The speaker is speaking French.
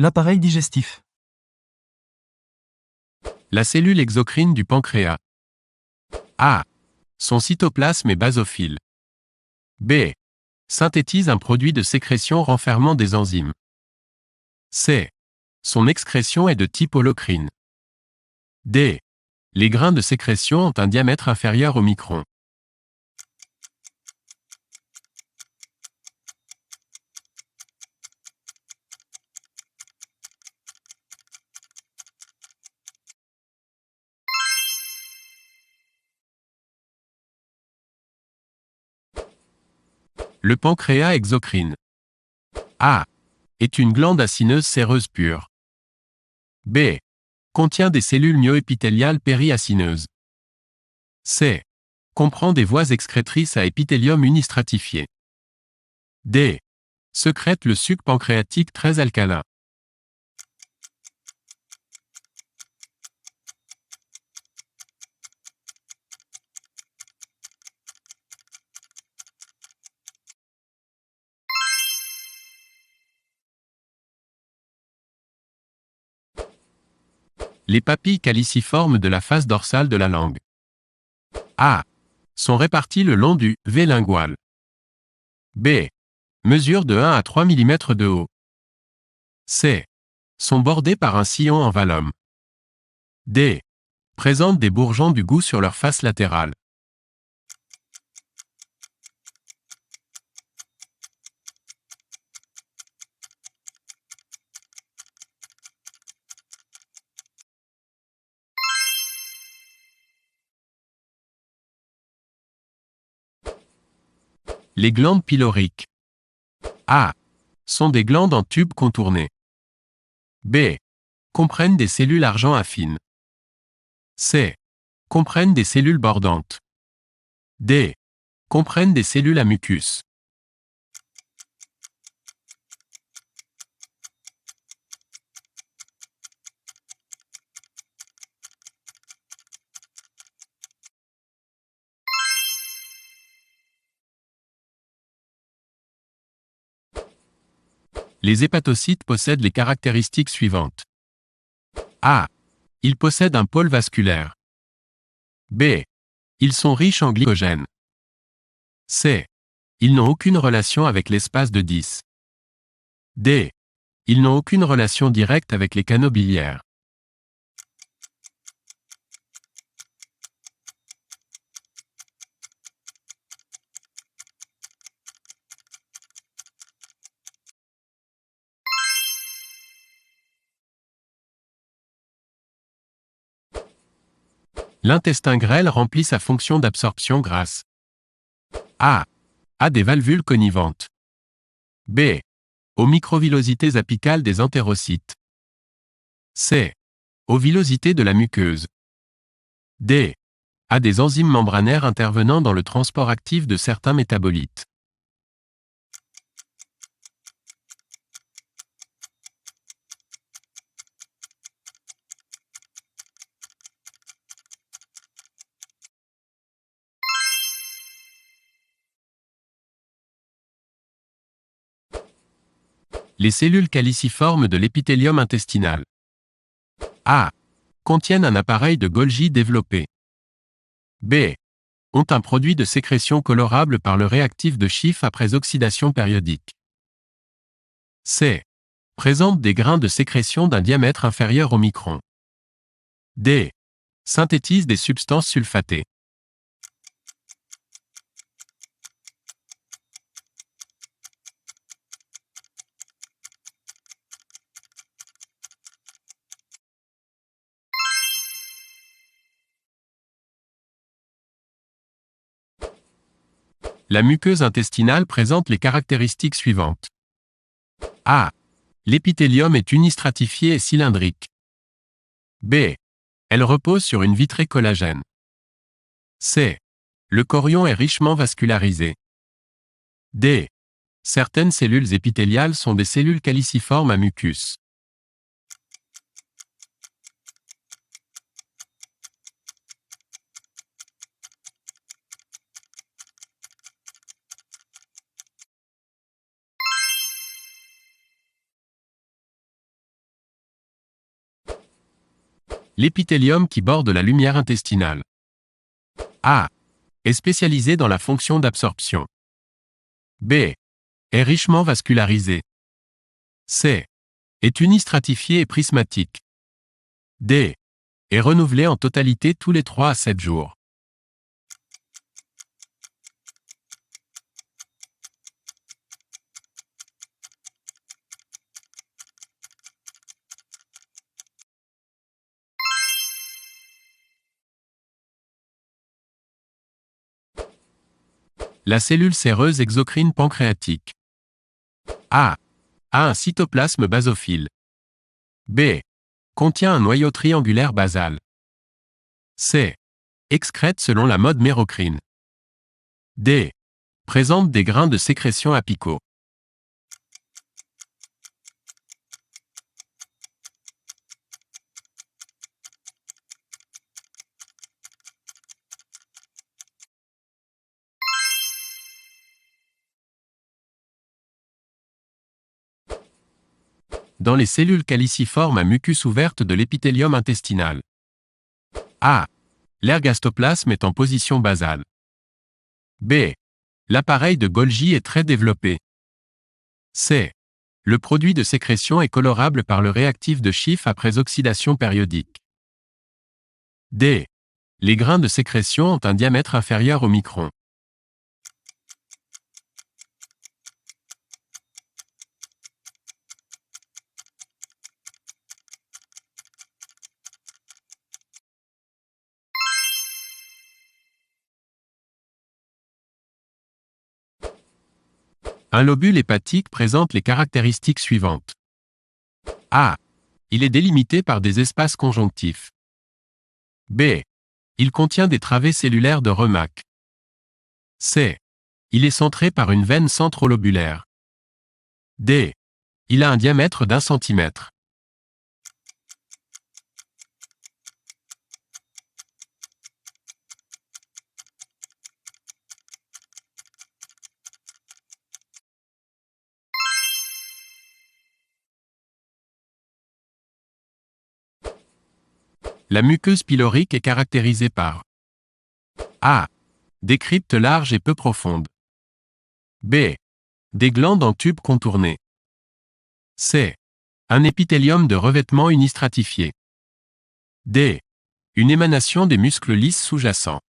L'appareil digestif. La cellule exocrine du pancréas. A. Son cytoplasme est basophile. B. Synthétise un produit de sécrétion renfermant des enzymes. C. Son excrétion est de type holocrine. D. Les grains de sécrétion ont un diamètre inférieur au micron. Le pancréas exocrine. A. Est une glande acineuse séreuse pure. B. Contient des cellules myoépithéliales périacineuses. C. Comprend des voies excrétrices à épithélium unistratifié. D. Sécrète le suc pancréatique très alcalin. Les papilles caliciformes de la face dorsale de la langue. A. Sont réparties le long du V lingual. B. Mesurent de 1 à 3 mm de haut. C. Sont bordées par un sillon en vallum. D. Présentent des bourgeons du goût sur leur face latérale. Les glandes pyloriques. A. Sont des glandes en tube contourné. B. Comprennent des cellules argent affines. C. Comprennent des cellules bordantes. D. Comprennent des cellules à mucus. Les hépatocytes possèdent les caractéristiques suivantes. A. Ils possèdent un pôle vasculaire. B. Ils sont riches en glycogène. C. Ils n'ont aucune relation avec l'espace de 10. D. Ils n'ont aucune relation directe avec les canaux biliaires. L'intestin grêle remplit sa fonction d'absorption grâce A. À des valvules connivantes. B. Aux microvillosités apicales des entérocytes. C. Aux villosités de la muqueuse. D. À des enzymes membranaires intervenant dans le transport actif de certains métabolites. Les cellules caliciformes de l'épithélium intestinal. A. Contiennent un appareil de Golgi développé. B. Ont un produit de sécrétion colorable par le réactif de Schiff après oxydation périodique. C. Présentent des grains de sécrétion d'un diamètre inférieur au micron. D. Synthétisent des substances sulfatées. La muqueuse intestinale présente les caractéristiques suivantes. A. L'épithélium est unistratifié et cylindrique. B. Elle repose sur une vitrée collagène. C. Le chorion est richement vascularisé. D. Certaines cellules épithéliales sont des cellules caliciformes à mucus. L'épithélium qui borde la lumière intestinale. A. Est spécialisé dans la fonction d'absorption. B. Est richement vascularisé. C. Est unistratifié et prismatique. D. Est renouvelé en totalité tous les 3 à 7 jours. La cellule séreuse exocrine pancréatique. A. A un cytoplasme basophile. B. Contient un noyau triangulaire basal. C. Excrète selon la mode mérocrine. D. Présente des grains de sécrétion apicaux. Dans les cellules caliciformes à mucus ouverte de l'épithélium intestinal. A. L'ergastoplasme est en position basale. B. L'appareil de Golgi est très développé. C. Le produit de sécrétion est colorable par le réactif de Schiff après oxydation périodique. D. Les grains de sécrétion ont un diamètre inférieur au micron. Un lobule hépatique présente les caractéristiques suivantes. A. Il est délimité par des espaces conjonctifs. B. Il contient des travées cellulaires de Remack. C. Il est centré par une veine centrolobulaire. D. Il a un diamètre d'1 cm. La muqueuse pylorique est caractérisée par A. Des cryptes larges et peu profondes. B. Des glandes en tube contourné. C. Un épithélium de revêtement unistratifié. D. Une émanation des muscles lisses sous-jacents.